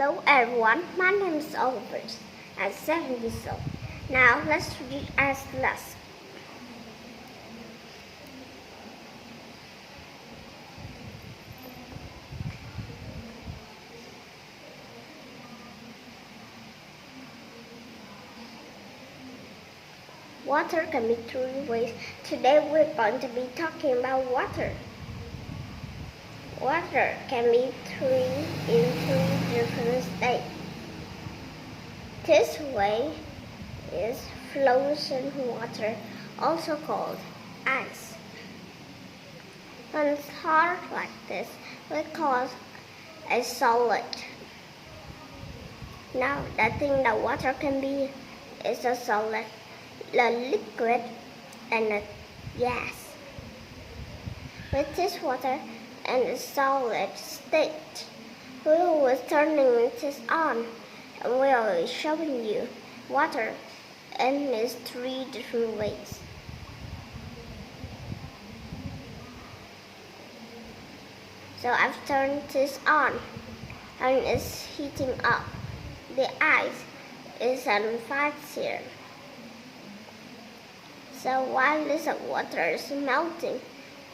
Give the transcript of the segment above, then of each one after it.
Hello everyone, my name is Oliver. I'm 7 years old. Now let's read Acellus. Water can be three ways. Today we're going to be talking about water. Water can be in three different states. This way is frozen water, also called ice. When it's hard like this, we call it a solid. Now, the thing that water can be is a solid, a liquid, and a gas. With this water in a solid state, we will turning this on, and we will be showing you water in its three different ways. So I've turned this on, and it's heating up. The ice is on fire here. So while this water is melting,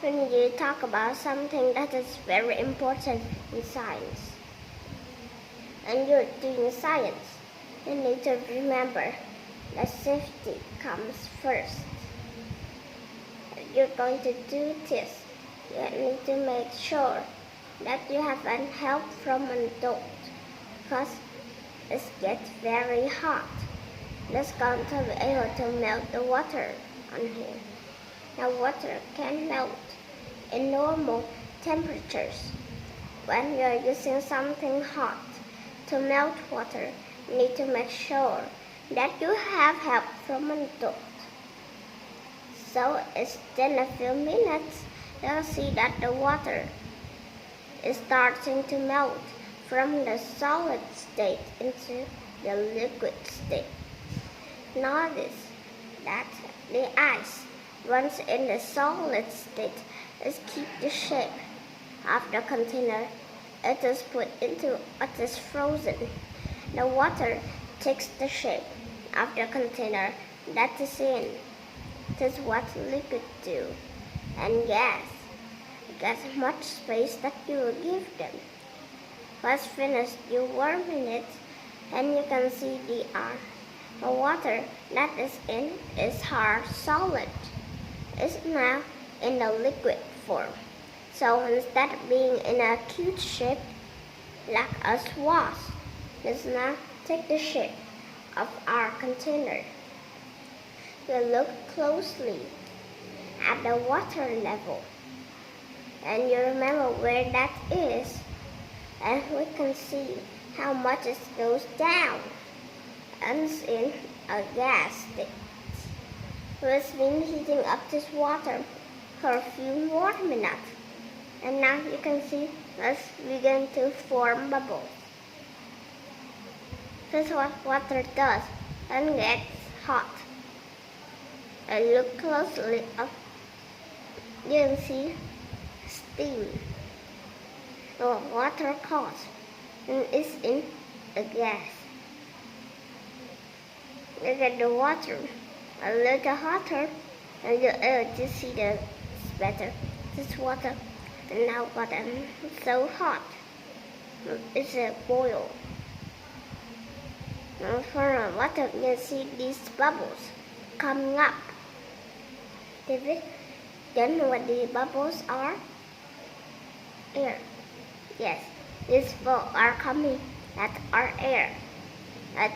we need to talk about something that is very important in science. And you're doing science, you need to remember that safety comes first. If you're going to do this, you need to make sure that you have help from an adult, because it gets very hot. That's going to be able to melt the water on here. Now water can melt in normal temperatures. When you're using something hot to melt water, you need to make sure that you have help from an adult. So it's in a few minutes, you'll see that the water is starting to melt from the solid state into the liquid state. Notice that the ice, once in the solid state, is keep the shape of the container it is put into. It is frozen. The water takes the shape of the container that is in. This is what liquid do. And gas gets much space that you will give them. Once finished, you warm it, and you can see the water that is in is hard solid. It's now in the liquid form. So instead of being in a cute shape like a swath, let's now take the shape of our container. You look closely at the water level, and you remember where that is, and we can see how much it goes down and it's in a gas state. We've been heating up this water for a few more minutes, and now you can see it's begin to form bubbles. This is what water does and gets hot. And look closely up, you can see steam. So water causes, and it's in a gas. Look at the water a little hotter, and you're able to see the better. This water, and now gotten so hot, it's a boil. Now from the water, you can see these bubbles coming up. Then what the bubbles are? Air. Yes, these bubbles are coming that are air.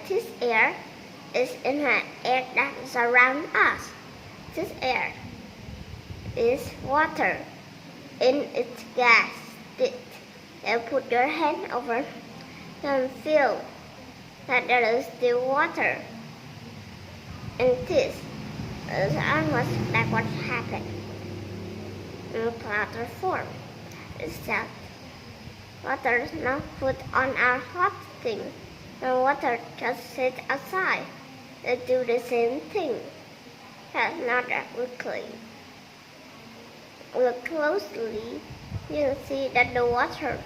This air is in the air that is around us. This air is water in its gas state. You put your hand over and feel that there is still water. And this is almost like what happened in powder form. It's that water is now put on our hot thing, and water just sits aside. They do the same thing. That's not that quickly. Look closely, you can see that the water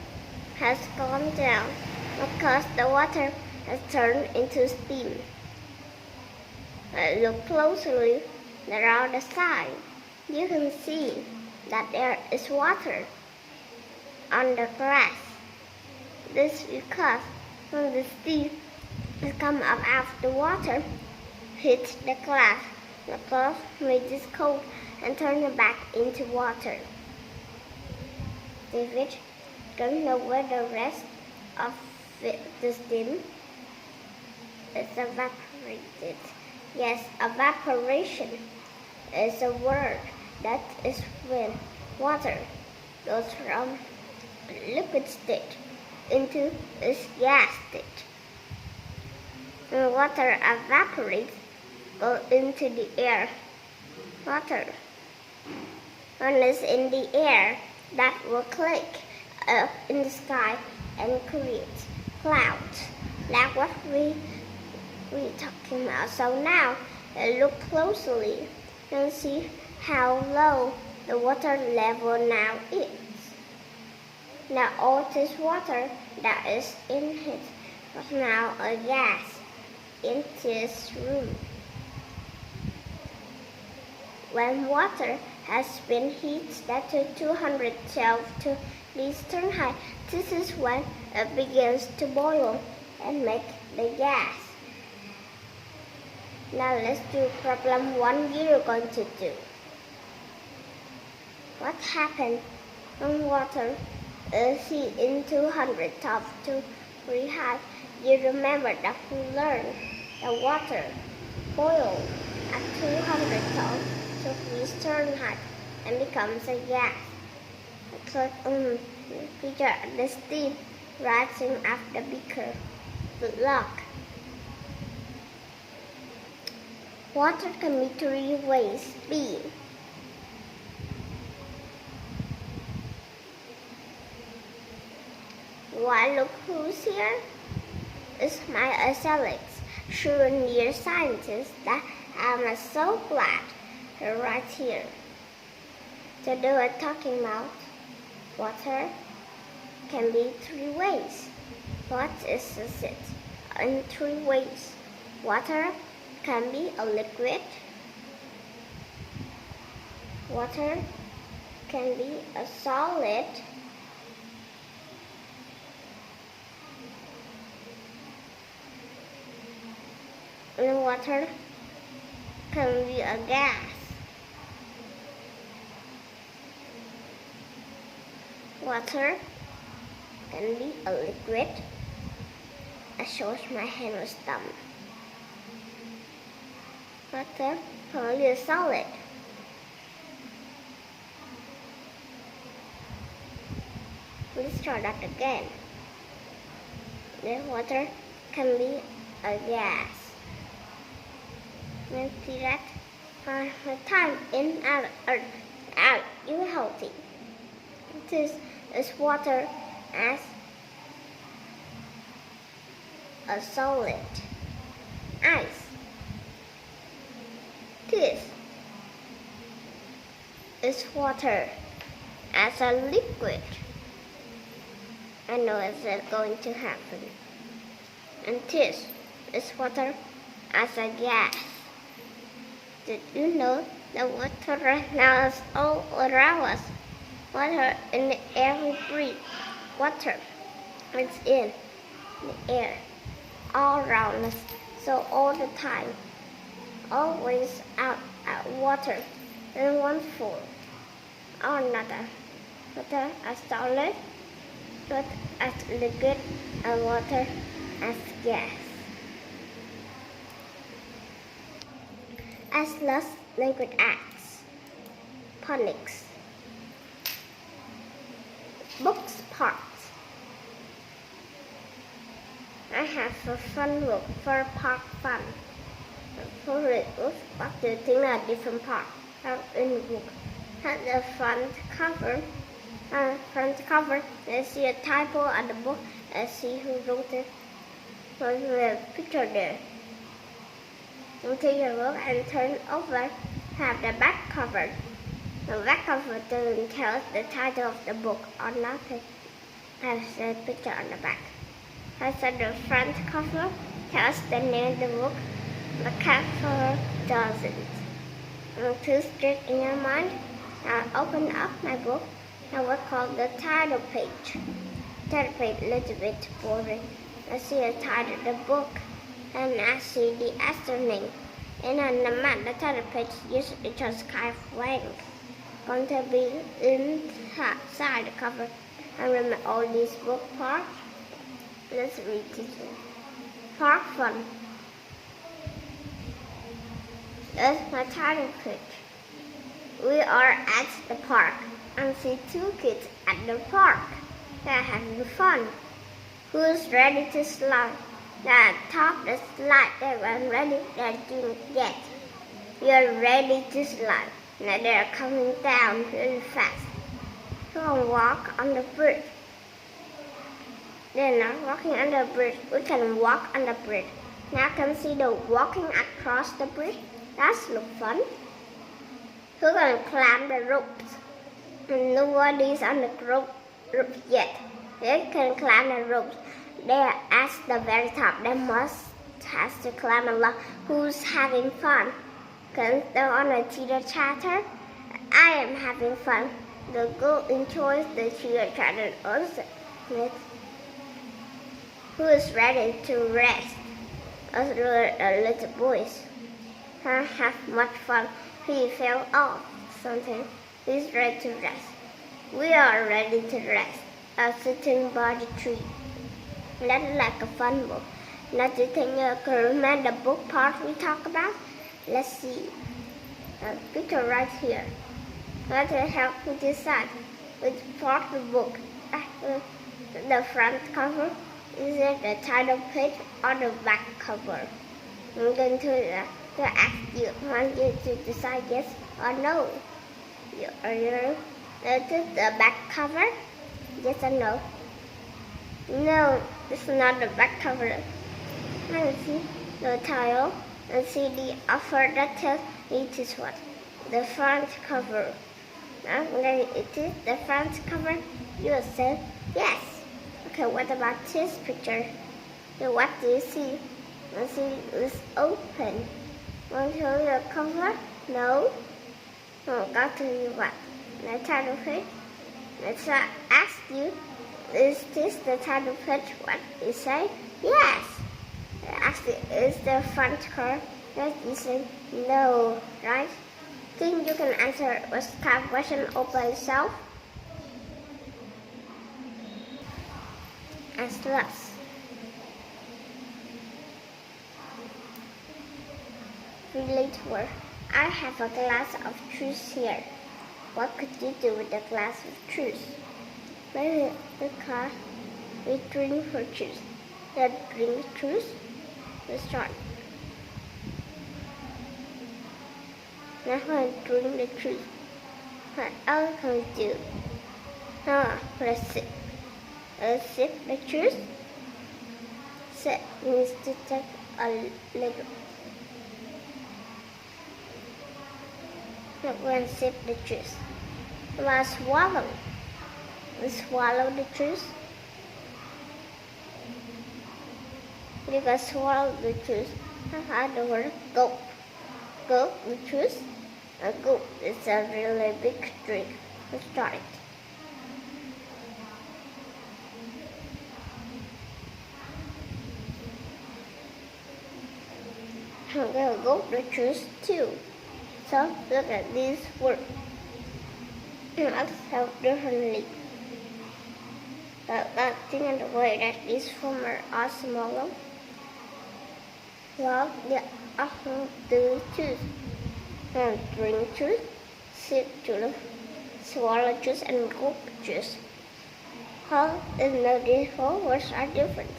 has gone down because the water has turned into steam. Look closely around the side. You can see that there is water on the grass. This is because when the steam has come up after the water hits the glass makes it cold and turns it back into water. David don't know where the rest of the steam is evaporated. Yes, evaporation is a word that is when water goes from liquid state into its gas state. When water evaporates, goes into the air. Water, when it's in the air, that will click up in the sky and create clouds. That's what we're talking about. So now, look closely and see how low the water level now is. Now all this water that is in it is now a gas in this room. When water has been heated to 212 degrees Fahrenheit, this is when it begins to boil and make the gas. Now let's do problem 1 you're going to do. What happens when water is heated in 212 degrees Fahrenheit? You remember that we learned that water boils at 212 degrees Fahrenheit and becomes a gas. Click on the picture the steam rising up the beaker. Good luck. Water can be 3 ways. B. Why, look who's here. It's my Acellus. Sure, dear scientists, that I'm so glad you're right here. To do a talking about water can be 3 ways. What is it? In 3 ways. Water can be a liquid. Water can be a solid. And water can be a gas. Water can be a liquid. I shows my hand was dumb. Water can be a solid. Let's try that again. The water can be a gas. Let's see that. The time in out, you healthy. This is water as a solid. Ice. This is water as a liquid. I know it's going to happen. And this is water as a gas. Did you know that water right now is all around us? Water in the air we breathe. Water is in the air all around us. So all the time, always out at water in one form or another. Water as solid, water as liquid, and water as gas. Acellus liquid acts. Phonics. Books parts. I have a fun book for park fun. What do you think are different parts in the book? Has the front cover. Let's see a typo on the book. Let's see who wrote it. There's a picture there. You take your book and turn over. Have the back cover. The back cover doesn't tell us the title of the book or nothing. Has a picture on the back. I said the front cover tells the name of the book. The cover doesn't. Too strict in your mind? Now open up my book and we'll call the title page. Title page a little bit boring. I see the title of the book and I see the author name. And on the title page usually just kind of blank. Going to be inside the cover. I remember all these book parts. Let's read this one. Park fun. That's my title page. We are at the park and see two kids at the park. They're having fun. Who's ready to slide? They're top the slide. They weren't ready. They're doing it yet. You're ready to slide. Now they're coming down really fast. Who can walk on the bridge? They're not walking on the bridge. We can walk on the bridge. Now can see the walking across the bridge. That's look fun. Who can climb the ropes? Nobody's on the rope yet. They can climb the ropes. They're at the very top. They must have to climb along. Who's having fun? Can they want to teeter chatter? I am having fun. The girl enjoys the teeter chatter also. Who is ready to rest? Us little boys. Have much fun. He fell off something. He's ready to rest. We are ready to rest. Sitting by the tree. That's like a fun book. Now do you think you can remember the book part we talked about? Let's see. A picture right here. That will help me decide which part of the book. The front cover. Is it the title page or the back cover? I'm going to ask you. I want you to decide yes or no. Is it the back cover? Yes or no? No, it's not the back cover. Let's see the title. Let's see the offer that tells it is what? The front cover. Now, it is the front cover. You will say yes. Okay, what about this picture? So what do you see? You see it's open. Want to show you the cover? No. No, got to you what? The title page. Let's ask you, is this the title page? What you say? Yes. Ask you, is the front cover? Yes, you say no, right? Think you can answer this kind of question all by yourself? Acellus. Relator. I have a glass of juice here. What could you do with a glass of juice? Maybe because we drink for juice. Let's drink juice. Let's start. Now I drink the juice. What else can we do? Let's sip. Let's sip the juice. Sip means to take a little. Now we're going to sip the juice. Now swallow. We swallow the juice. You can swallow the juice. I the word gulp. Gulp the juice. A gulp is a really big drink. Let's start it. I'm going to gulp the juice too. So look at these words. Let's help differently. But think of the way that these forms are smaller. Well, the often do juice. Drink juice, sip juice, swallow juice, and gulp juice. How is no these four words are different?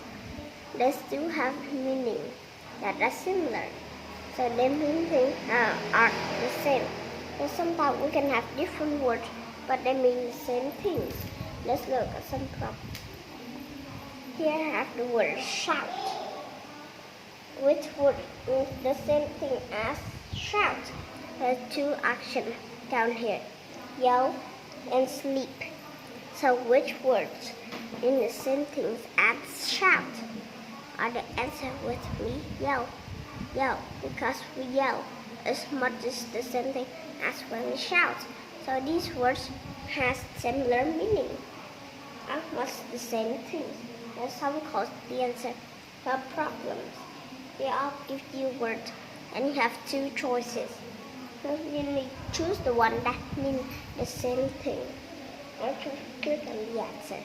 They still have meaning that are similar. So they mean things are the same. So sometimes we can have different words, but they mean the same things. Let's look at some problems. Here I have the word shout. Which word means the same thing as shout? There's two actions down here, yell and sleep. So which words mean the same things as shout? Or the answer with me, yell. Yell, because we yell is much the same thing as when we shout. So these words has similar meaning, almost the same thing. And some cause the answer for problems. They all give you words, and you have two choices. So you need to choose the one that means the same thing, or to click on the answer.